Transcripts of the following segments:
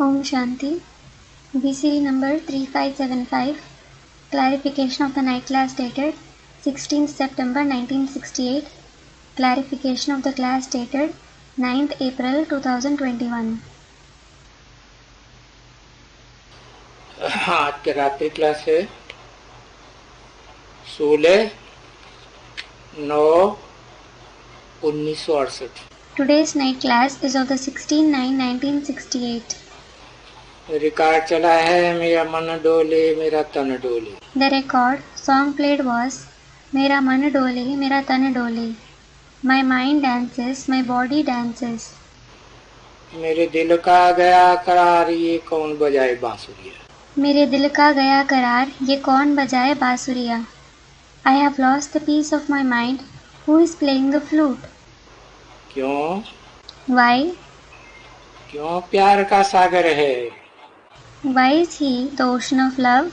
Om Shanti. BCD number 3575. Clarification of the night class dated 16th September 1968. Clarification of the class dated 9th April 2021. आज के रात्रि class है 16/9/1968। Today's night class is of the 16/9/1968. Record चला है मेरा मन डोले मेरा तन डोले। The record song played was मेरा मन डोले मेरा तन डोले. My mind dances, my body dances. मेरे दिल का गया करार ये कौन बजाए बांसुरिया। मेरे दिल का गया करार ये कौन बजाए बांसुरिया. I have lost the peace of my mind. Who is playing the flute? क्यों Why? क्यों प्यार का सागर है। Why is he the ocean of love?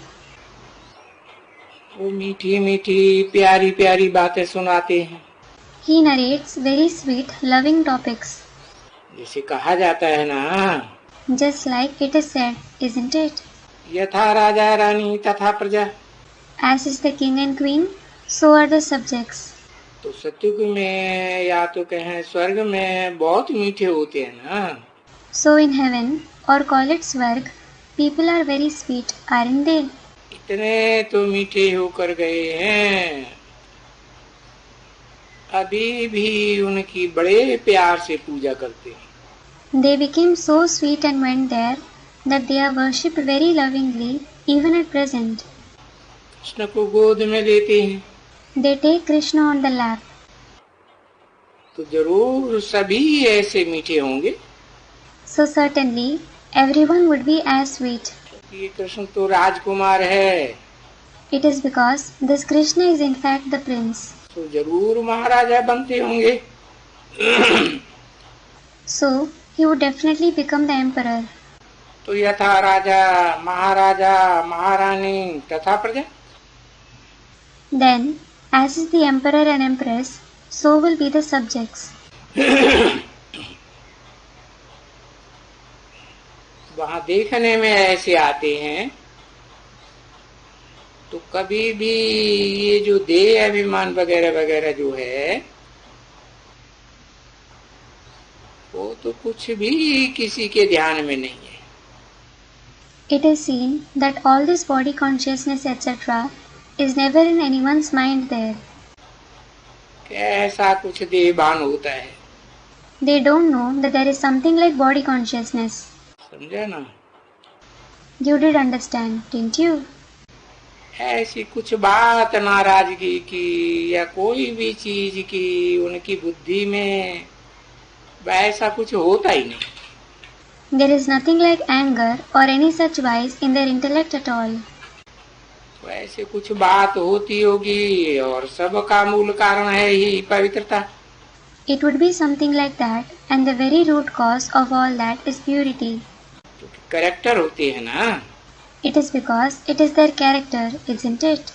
वो मीठी मीठी प्यारी प्यारी बातें सुनाते हैं। He narrates very sweet, loving topics. जैसे कहा जाता है ना, Just like it is said, isn't it? यथा राजा रानी तथा प्रजा। As is the king and queen, so are the subjects. तो सत्युग में या तो कहें स्वर्ग में बहुत मीठे होते हैं ना। So in heaven, or call it Swarg, people are very sweet, aren't they? इतने तो मीठे होकर गए हैं, अभी भी उनकी बड़े प्यार से पूजा करते हैं। They became so sweet and went there that they are worshipped very lovingly even at present. Krishna को गोद में लेते हैं They take Krishna on the lap. तो जरूर सभी ऐसे मीठे होंगे। So certainly, everyone would be as sweet. ये कृष्ण तो राजकुमार है, It is because this Krishna is in fact the prince. तो जरूर महाराजा बनते होंगे। So, he would definitely become the emperor. तो यथा राजा महाराजा महारानी तथा प्रजा। Then, as is the emperor and empress, so will be the subjects. वहाँ देखने में ऐसे आते हैं तो कभी भी ये जो देह अभिमान वगैरह वगैरह जो है वो तो कुछ भी किसी के ध्यान में नहीं है। It is seen that all this body consciousness etc. is never in anyone's mind there. ऐसा कुछ देह भान होता है। They don't know that there is something like body consciousness. समझा ना। You did understand, didn't you? ऐसी कुछ बात नाराजगी की या कोई भी चीज की उनकी बुद्धि में वैसा कुछ होता ही नहीं। There is nothing like anger or any such vice in their intellect at all. तो ऐसे कुछ बात होती होगी और सबका मूल कारण है ही पवित्रता। It would be something like that, and the very root cause of all that is purity. Character होते हैं ना। It is because it is their character, isn't it?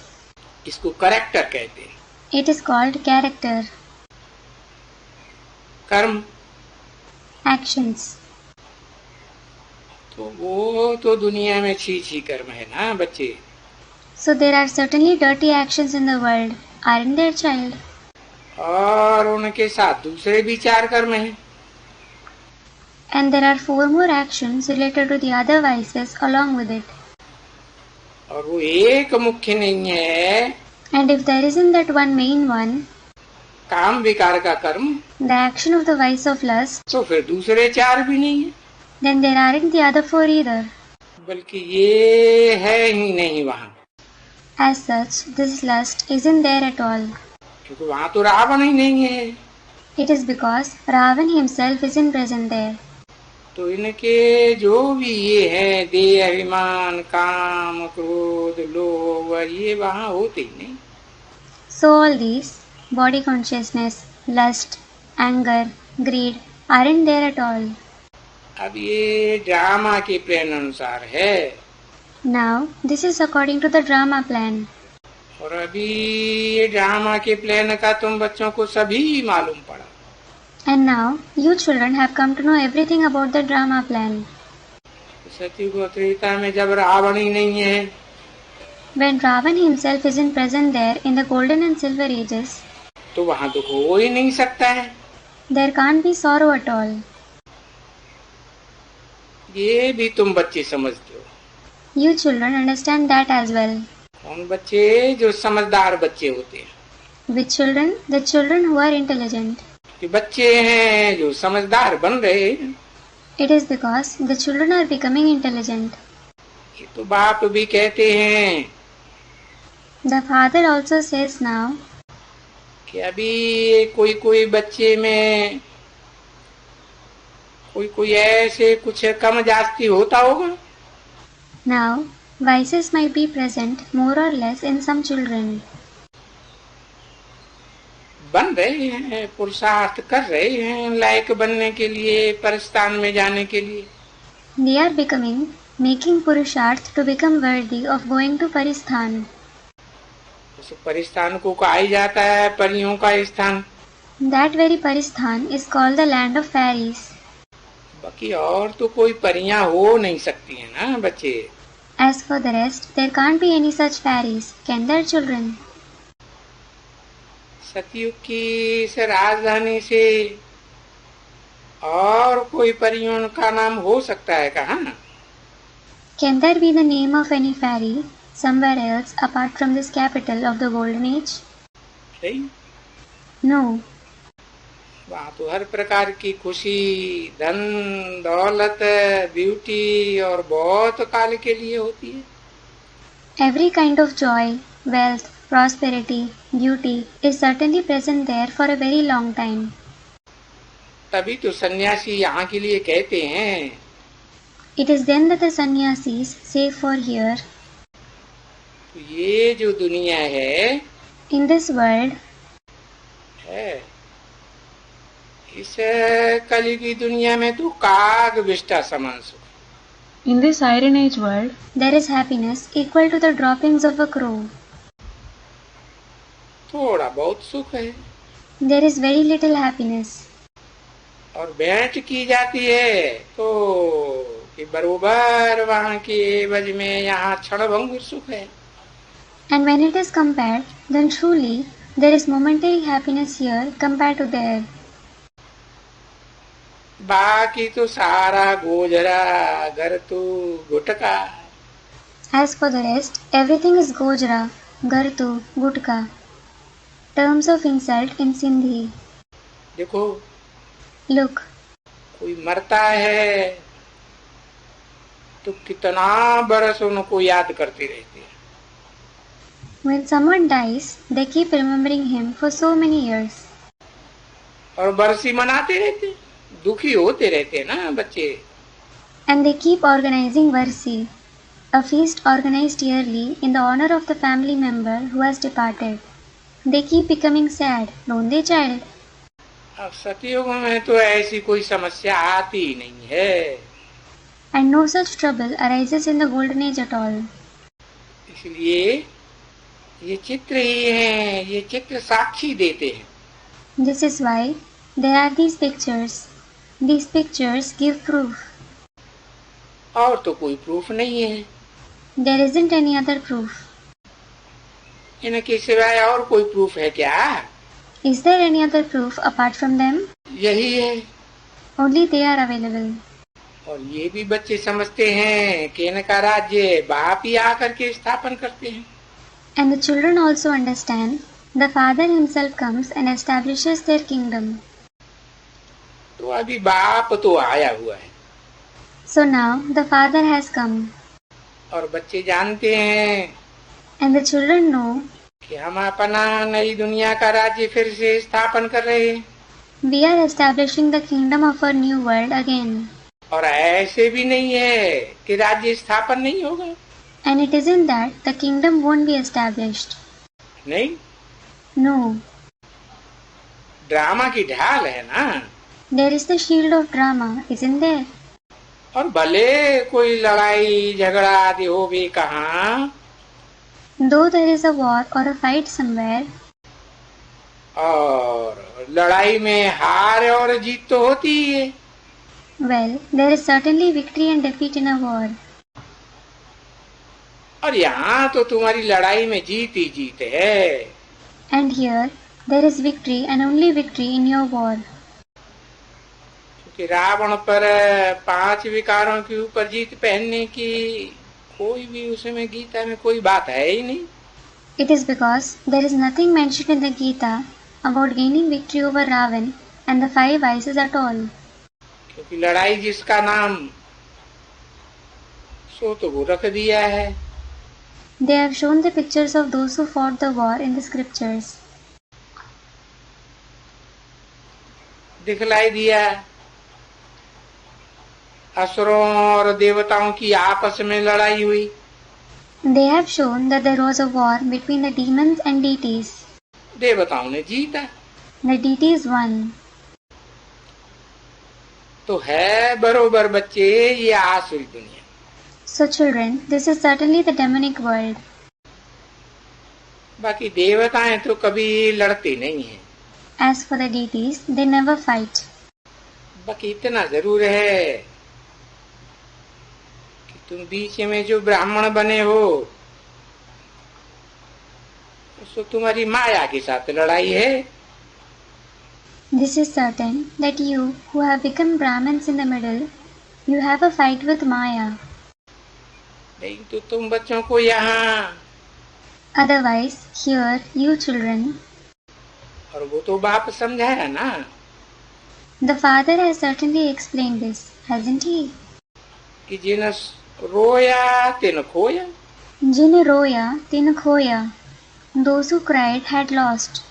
इसको कैरेक्टर कहते हैं। It is called character. कर्म Actions. तो वो तो दुनिया में छी कर्म है ना बच्चे। So there are certainly dirty actions in the world, aren't there, child? और उनके साथ दूसरे भी 4 कर्म हैं। And there are 4 more actions related to the other vices along with it. और वो एक मुख्य नहीं है। And if there isn't that one main one, काम विकार का कर्म, the action of the vice of lust, तो फिर दूसरे 4 भी नहीं है। then there aren't the other 4 either. बल्कि ये है ही नहीं वहाँ। As such, this lust isn't there at all. क्योंकि वहाँ तो रावण ही नहीं है। It is because Ravan himself isn't present there. तो इनके जो भी ये है देह अभिमान काम क्रोध लोभ ये वहाँ होते ही नहीं। So all these, body consciousness, lust, anger, greed, aren't there at all. अब ये ड्रामा के प्लान अनुसार है। Now, this is according to the drama plan. और अभी ये ड्रामा के प्लान का तुम बच्चों को सभी मालूम पड़ा। And now, you children have come to know everything about the drama plan. सतयुग और त्रेता में जब रावण ही नहीं है, when Ravan himself isn't present there in the golden and silver ages, तो वहां दुख हो ही नहीं सकता है। there can't be sorrow at all. ये भी तुम बच्चे समझते हो। You children understand that as well. उन बच्चे जो समझदार बच्चे होते हैं, Which children? The children who are intelligent. कि बच्चे हैं जो समझदार बन रहे हैं। It is because the children are becoming intelligent. ये तो बाप भी कहते हैं The father also says now कि अभी कोई कोई बच्चे में कोई कोई ऐसे कुछ कम जास्ती होता होगा। now vices might be present more or less in some children. बन रहे हैं, पुरुषार्थ कर रहे हैं लायक बनने के लिए, परस्थान में जाने के लिए। They are becoming, making purusharth to become worthy of going to Paristhan. उस परिस्थान को कहा ही जाता है परियों का स्थान। That very Paristhan is called the land of fairies. बाकी और तो कोई परियां हो नहीं सकती है ना बच्चे। As for the rest, there can't be any such fairies, can there, children? सतयुग की इस राजधानी से और कोई परियों का नाम हो सकता है कहाँ? Can there be the name of any fairy somewhere else apart from this capital of the golden age? नहीं, No. वहाँ तो हर प्रकार की खुशी, धन दौलत, ब्यूटी और बहुत काल के लिए होती है। Every kind of joy, wealth, prosperity, beauty is certainly present there for a very long time. तभी तो सन्यासी यहाँ के लिए कहते हैं It is then that the sannyasis say for here, ये जो दुनिया है in this world, इस कलयुगी दुनिया में तो काग विष्टा समान सुख। In this Iron Age world, there is happiness equal to the droppings of a crow. थोड़ा बहुत सुख है There is very little happiness. और भेंट की जाती है तो कि बरोबर वहाँ की एवज में यहाँ क्षणभंगुर सुख है। And when it is compared, then truly there is momentary happiness here compared to there. बाकी तो सारा गोजरा घर तो गुटका। As for the rest, everything is gojra, gartu, gutka. Terms of insult in Sindhi. देखो, Look, कोई मरता है तो कितना बरस उनको याद करते रहते हैं। when someone dies, they keep remembering him for so many years. और बरसी मनाते रहते हैं, दुखी होते रहते हैं ना बच्चे। And they keep organizing Varsi, a feast organized yearly in the honor of the family member who has departed. They keep becoming sad, don't they, child? अब सतयुग में तो ऐसी कोई समस्या आती ही नहीं है। And no such trouble arises in the golden age at all. इसलिए ये चित्र ही हैं, ये चित्र साक्षी देते हैं। This is why there are these pictures. These pictures give proof. और तो कोई प्रूफ नहीं है। There isn't any other proof. इनके सिवाय और कोई प्रूफ है क्या? Is there any other proof apart from them? यही है। Only they are available. और ये भी बच्चे समझते हैं कि इनका राज्य बाप ही आकर के स्थापन करते हैं। And the children also understand the father himself comes and establishes their kingdom. तो अभी बाप तो आया हुआ है। So now the father has come. और बच्चे जानते हैं And the children know कि हम अपना नई दुनिया का राज्य फिर से स्थापन कर रहे हैं। we are establishing the kingdom of our new world again. और ऐसे भी नहीं है कि राज्य स्थापन नहीं होगा। And it isn't that the kingdom won't be established. नहीं, No. ड्रामा की ढाल है ना। There is the shield of drama, isn't there? और भले कोई लड़ाई झगड़ा आदि हो भी कहाँ, Though there is a war or a fight somewhere, और लड़ाई में हार और जीत तो होती ही है। Well, there is certainly victory and defeat in a war. और यहाँ तो तुम्हारी लड़ाई में जीत ही जीत है। And here, there is victory and only victory in your war. क्योंकि रावण पर 5 विकारों के ऊपर जीत पहनने की कोई भी उसमें गीता में कोई बात है ही नहीं। It is because there is nothing mentioned in the Gita about gaining victory over Ravan and the 5 vices at all. क्योंकि लड़ाई जिसका नाम सो तो वो रख दिया है। They have shown the pictures of those who fought the war in the scriptures. दिखलाई दिया असुरों और देवताओं की आपस में लड़ाई हुई। They have shown that there was a war between the demons and deities. देवताओं ने जीता। The deities won. तो है बरोबर बच्चे ये आसुरी दुनिया। So children, this is certainly the demonic world. बाकी देवताएं तो कभी लड़ते नहीं हैं। As for the deities, they never fight. बाकी इतना जरूर है कि तुम बीच में जो ब्राह्मण बने हो उसको तुम्हारी माया के साथ लड़ाई है। This is certain that you, who have become Brahmins in the middle, you have a fight with Maya. नहीं तो तुम बच्चों को यहाँ, Otherwise, here, you children, और वो तो बाप समझाया ना। the father has certainly explained this, hasn't he? कि जिन रोया तिन खोया। Jin roya, tin khoya. Those who cried had lost.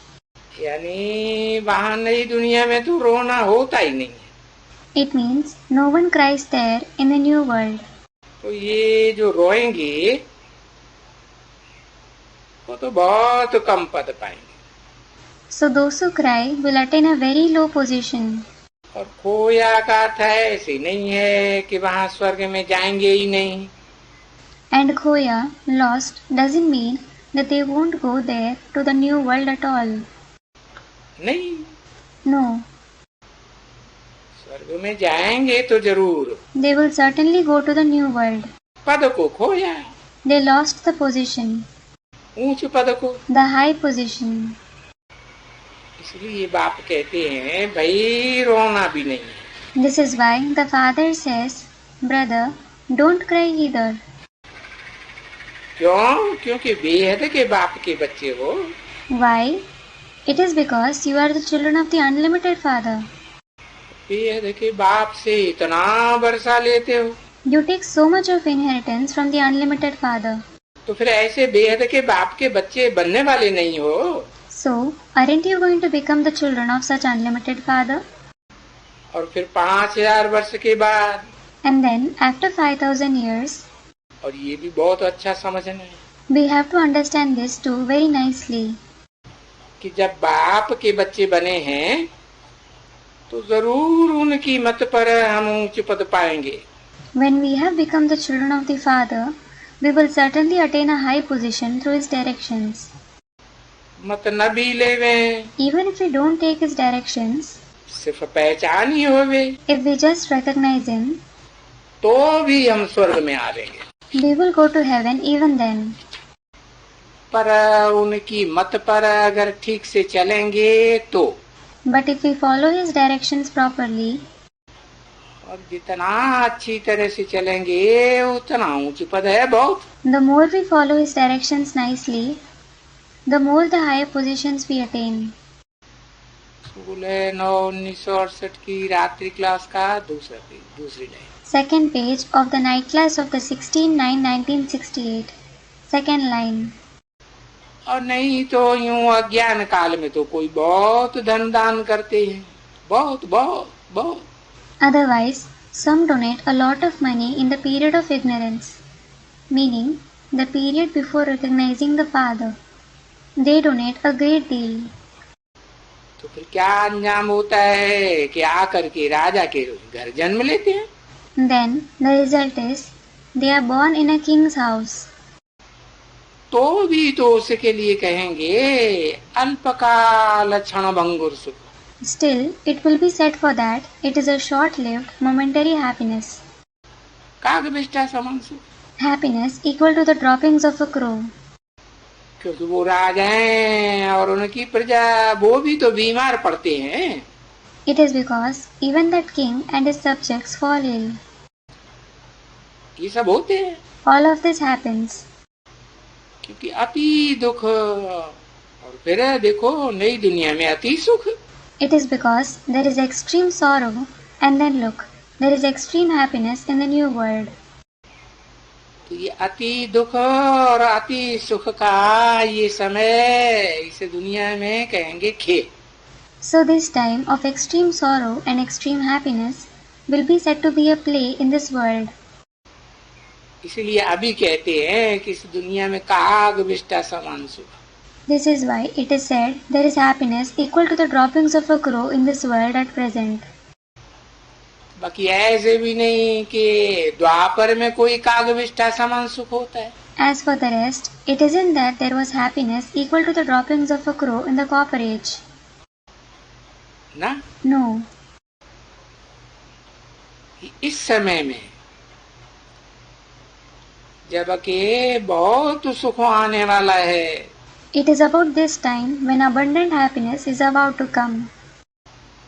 यानी वहाँ नई दुनिया में तो रोना होता ही नहीं है। It means no one cries there in the new world. तो ये जो रोएंगे वो तो बहुत कम पद पाएंगे। So those who cry will attain a very low position. और खोया का अर्थ है ऐसे नहीं है कि वहाँ स्वर्ग में जाएंगे ही नहीं। And khoya, lost, doesn't mean that they won't go there to the new world at all. नहीं, No, स्वर्ग में जाएंगे तो जरूर। they will certainly go to the new world. पद को खोया, They lost the position, ऊंच पद को। the high position. इसलिए बाप कहते हैं भाई रोना भी नहीं है। This is why the father says, brother, don't cry either. क्यों? क्योंकि बेहद के बाप के बच्चे हो। Why? It is because you are the children of the unlimited father. बेहद के बाप से इतना वर्षा लेते हो You take so much of inheritance from the unlimited father. तो फिर ऐसे बेहद के बाप के बच्चे बनने वाले नहीं हो। So, aren't you going to become the children of such unlimited father? और फिर 5000 वर्ष के बाद, And then, after 5000 years, और ये भी बहुत अच्छा समझना है we have to understand this too very nicely. कि जब बाप के बच्चे बने हैं तो जरूर उनकी मत पर हम ऊंच पद पाएंगे। When we have become the children of the father, we will certainly attain a high position through his directions. मत न भी लेवे, Even if we don't take his directions, सिर्फ पहचान ही होवे, if we just recognize him, तो भी हम स्वर्ग में आ रहेंगे। we will go to heaven even then. पर उनकी मत पर अगर ठीक से चलेंगे तो, But if we follow his directions properly, और जितना अच्छी तरह से चलेंगे उतना ऊंच पद है बहुत। the more we follow his directions nicely, the more the higher positions we attain. School है 9/1968 की रात्रि क्लास का दूसरी line. Second page of the night class of the 16/9/1968. Second line. और नहीं तो यूं अज्ञान काल में तो कोई बहुत धन दान करते हैं, बहुत बहुत बहुत। Otherwise, some donate a lot of money in the period of ignorance, meaning the period before recognizing the Father. They donate a great deal. तो फिर क्या अंजाम होता है कि आकर के राजा के घर जन्म लेते हैं। Then the result is they are born in a king's house. तो भी तो उसके लिए कहेंगे अल्पकाल क्षण भंगुर सुख। Still, it will be said for that it is a short-lived, momentary happiness. कागविष्टा समान सुख, Happiness equal to the droppings of a crow. क्योंकि वो राजा हैं और उनकी प्रजा वो भी तो बीमार पड़ते हैं। It is because even that king and his subjects fall ill. ये सब होते हैं All of this happens. क्योंकि अति दुख, और फिर देखो नई दुनिया में अति सुख। It is because there is extreme sorrow and then look, there is extreme happiness in the new world. तो ये अति दुख और अति सुख का ये समय इस दुनिया में कहेंगे खेल। So this time of extreme sorrow and extreme happiness will be said to be a play in this world. इसलिए अभी कहते हैं कि इस दुनिया में कागविष्टा समान सुख। This is why it is said there is happiness equal to the droppings of a crow in this world at present. बाकी ऐसे भी नहीं कि द्वापर में कोई कागविष्टा समान सुख होता है। As for the rest, it isn't that there was happiness equal to the droppings of a crow in the Copper Age. ना No. इस समय में जबकि बहुत सुख आने वाला है, It is about this time when abundant happiness is about to come.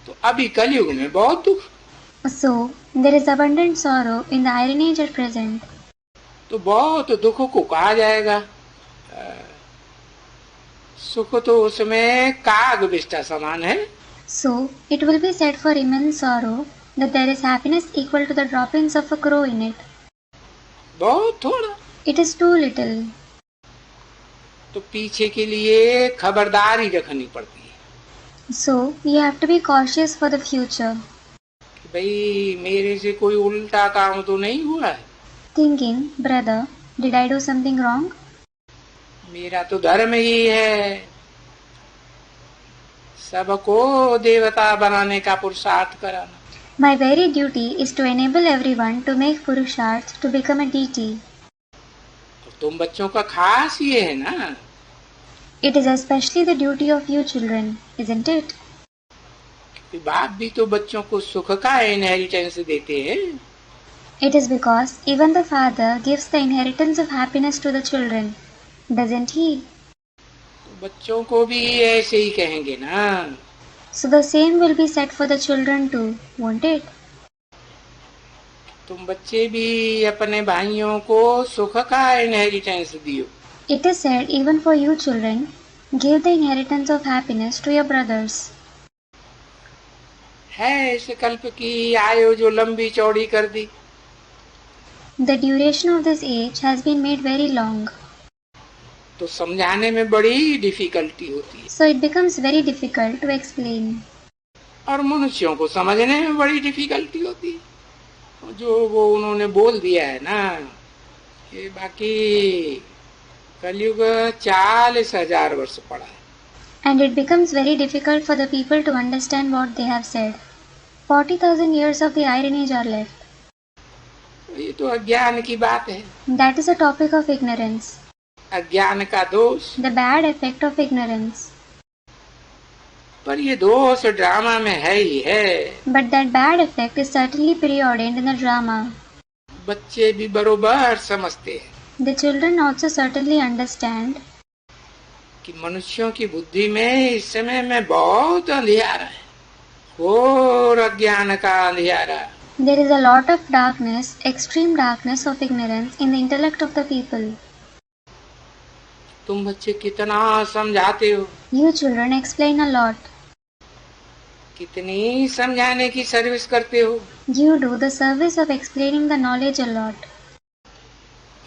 तो अभी कलयुग में बहुत दुख, So, there is abundant sorrow in the Iron Age at present. तो बहुत दुख को कहा जाएगा। सुख तो उसमें कागविष्टा समान है। So, it will be said for immense sorrow that there is happiness equal to the droppings of a crow in it. बहुत थोड़ा, It is too little. तो पीछे के लिए खबरदारी रखनी पड़ती है So, you have to be cautious for the future. कि भाई मेरे से कोई उल्टा काम तो नहीं हुआ है, Thinking, brother, did I do something wrong? मेरा तो धर्म ही है सबको देवता बनाने का पुरुषार्थ कराना। My very duty is to enable everyone to make Purusharth to become a deity. तुम बच्चों का खास ये है ना, It is especially the duty of you children, isn't it? कि बाप भी तो बच्चों को सुख का इनहेरिटेंस देते हैं। It is because even the father gives the inheritance of happiness to the children, doesn't he? तो बच्चों को भी ऐसे ही कहेंगे ना। So the same will be said for the children too, won't it? तुम बच्चे भी अपने भाइयों को सुख का इनहेरिटेंस दियो। It is said even for you children, give the inheritance of happiness to your brothers. है इस कल्प की आयु जो लंबी चौड़ी कर दी, The duration of this age has been made very long, तो समझाने में बड़ी डिफिकल्टी होती है so it becomes very difficult to explain. और मनुष्यों को समझने में बड़ी डिफिकल्टी होती है। जो वो उन्होंने बोल दिया है ना कि बाकी कलयुग 40,000 वर्ष पड़ा है। And it becomes very difficult for the people to understand what they have said. 40,000 years of the Iron Age are left. ये तो अज्ञान की बात है, That is a topic of ignorance, अज्ञान का दोष। the bad effect of ignorance. पर ये दोष ड्रामा में है ही है। But that bad effect is certainly preordained in the drama. बच्चे भी बरोबर समझते हैं The children also certainly understand कि मनुष्यों की बुद्धि में इस समय में बहुत अंधियारा है, घोर अज्ञान का अंधियारा। there is a lot of darkness, extreme darkness of ignorance in the intellect of the people. तुम बच्चे कितना समझाते हो, You children explain a lot. कितनी समझाने की सर्विस करते हो, You do the service of explaining the knowledge a lot.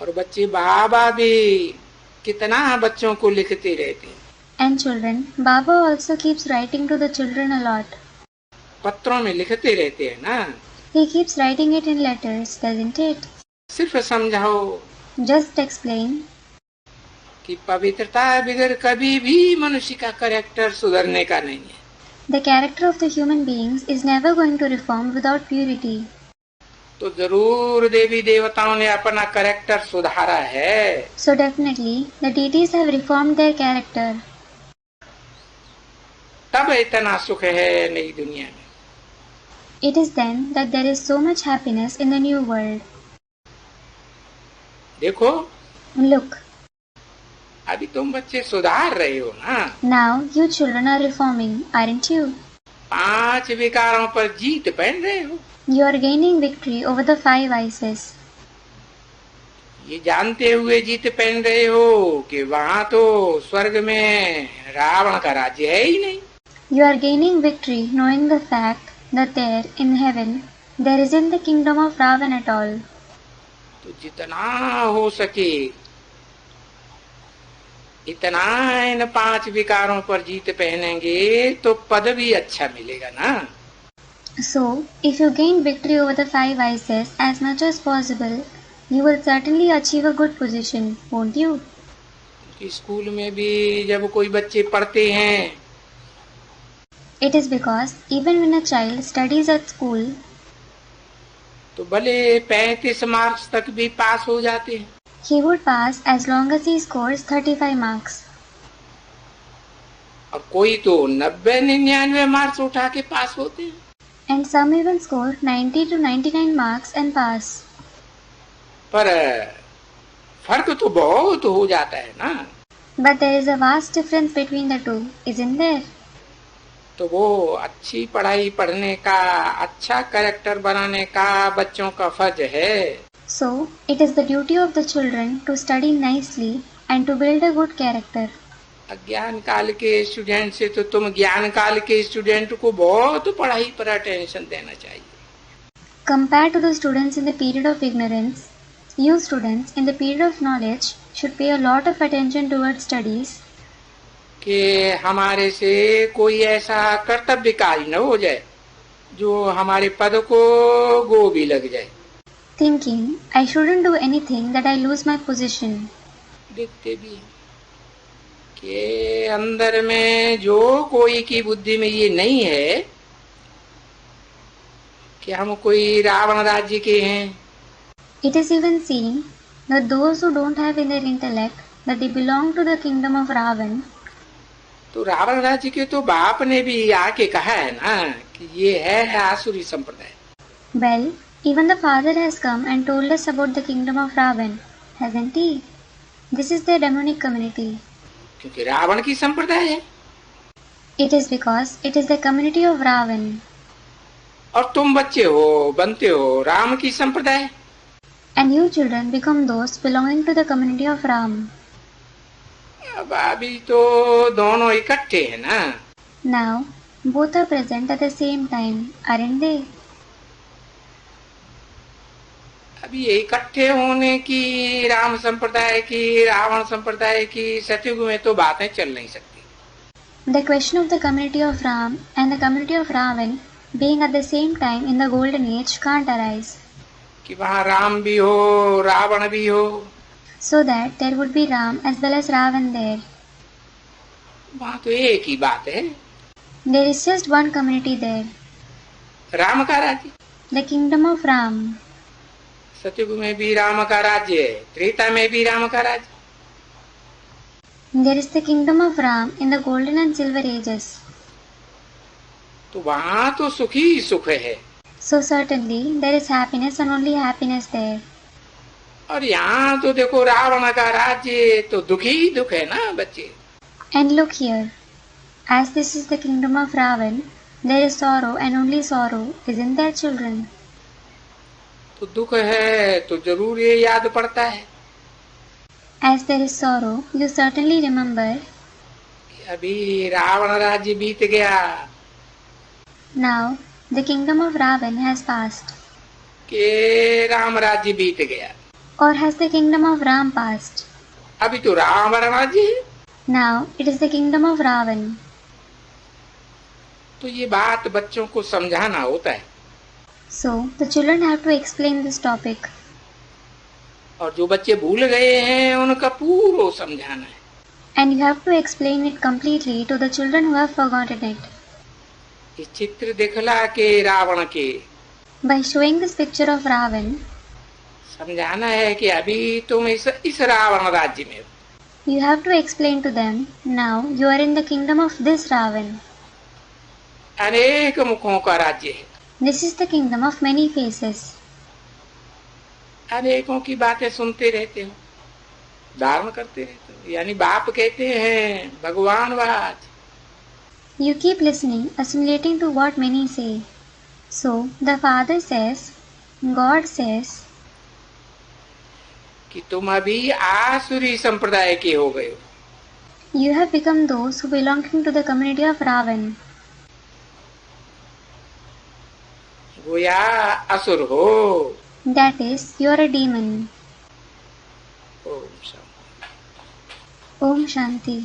और बच्चे बाबा भी कितना बच्चों को लिखते रहते हैं। And children, Baba also keeps writing to the children a lot. पत्रों में लिखते रहते हैं ना। He keeps writing it in letters, doesn't it? सिर्फ समझाओ Just explain कि पवित्रता बगैर कभी भी मनुष्य का कैरेक्टर सुधरने का नहीं है। the character of the human beings is never going to reform without purity. तो जरूर देवी देवताओं ने अपना कैरेक्टर सुधारा है। So definitely, the deities have reformed their character. तब इतना सुख है नई दुनिया में। It is then that there is so much happiness in the new world. देखो, Look, अभी तुम बच्चे सुधार रहे हो ना। now you children are reforming, aren't you? 5 विकारों पर जीत पहन रहे हो। You are gaining victory over the 5 vices. ये जानते हुए जीत पहन रहे हो कि वहाँ तो स्वर्ग में रावण का राज्य है ही नहीं। You are gaining victory knowing the fact that there in heaven there isn't the kingdom of Ravan at all. तो जितना हो सके इतना इन 5 विकारों पर जीत पहनेंगे तो पद भी अच्छा मिलेगा ना। So, if you gain victory over the 5 vices as much as possible, you will certainly achieve a good position, won't you? School में भी जब कोई बच्चे पढ़ते हैं It is because even when a child studies at school, तो भले 35 marks तक भी पास हो जाते हैं, he would pass as long as he scores 35 marks. और कोई तो 90-99 मार्क्स उठा के पास होते हैं। And some even score 90 to 99 marks and pass. पर फर्क तो बहुत हो जाता है ना। But there is a vast difference between the two, isn't there? तो वो अच्छी पढ़ाई पढ़ने का, अच्छा कैरेक्टर बनाने का बच्चों का फर्ज है। So, it is the duty of the children to study nicely and to build a good character. अज्ञान काल के स्टूडेंट से तो तुम ज्ञान काल के स्टूडेंट को बहुत पढ़ाई पर अटेंशन देना चाहिए। Compared to the students in the period of ignorance, you students in the period of knowledge should pay a lot of attention towards studies. कि हमारे से कोई ऐसा कर्तव्य कार्य न हो जाए जो हमारे पद को गो भी लग जाए। Thinking, I shouldn't do anything that I lose my position. देखते भी हैं कि अंदर में जो कोई की बुद्धि में ये नहीं है कि हम कोई रावण राज्य के हैं। It is even seen that those who don't have in their intellect that they belong to the kingdom of Ravan, तो रावण राज्य के तो बाप ने भी आके कहा है ना कि ये है आसुरी संप्रदाय। well, even the father has come and told us about the kingdom of Ravan, hasn't he? This is the demonic community. क्योंकि रावण की संप्रदाय है। It is because it is the community of Ravan. और तुम बच्चे हो, बनते हो राम की संप्रदाय। And you children become those belonging to the community of Ram. अब अभी तो दोनों इकट्ठे हैं ना। Now, both are present at the same time, aren't they? अभी ये इकट्ठे होने की, राम संप्रदाय की, रावण संप्रदाय की सतयुग में तो बातें चल नहीं सकती। The question of the community of Ram and the community of Ravan being at the same time in the golden age can't arise. कि वहाँ राम भी हो, रावण भी हो। So that there would be Ram as well as Ravan there. वहाँ तो एक ही बात है, There is just one community there, Ram का राज्य। the kingdom of Ram. सतयुग में भी राम का राज्य है, त्रेता में भी राम का राज्य। There is the kingdom of Ram in the golden and silver ages. तो वहाँ तो सुख ही सुख है। So certainly there is happiness and only happiness there. और यहाँ तो देखो रावण का राज्य तो दुख ही दुख है ना बच्चे। And look here, as this is the kingdom of Ravan, there is sorrow and only sorrow, isn't there children? तो दुख है तो जरूर ये याद पड़ता है As there is sorrow, you certainly remember, कि अभी रावण राज्य बीत गया, now the kingdom of Ravan has passed. कि राम राज्य बीत गया। Or has the kingdom of Ram passed? अभी तो रावण राज्य है। Now it is the kingdom of Ravan. तो ये बात बच्चों को समझाना होता है। So the children have to explain this topic. और जो बच्चे भूल गए हैं उनका पूरा समझाना है। And you have to explain it completely to the children who have forgotten it. इस चित्र दिखला के रावण के By showing this picture of Ravan, समझाना है कि अभी तुम इस रावण राज्य में हो। you have to explain to them, now you are in the kingdom of this Ravan. अनेक मुखों का राज्य है। This is the kingdom of many faces. अनेकों की बातें सुनते रहते हो, धारण करते रहते हो, यानी बाप कहते हैं भगवानवाद। You keep listening, assimilating to what many say. So, the Father says, God says, कि तुम अभी आसुरी संप्रदाय के हो गए हो। you have become those who belonging to the community of Ravan. गोया असुर हो। That is, you are a demon. Om Shanti. Om Shanti.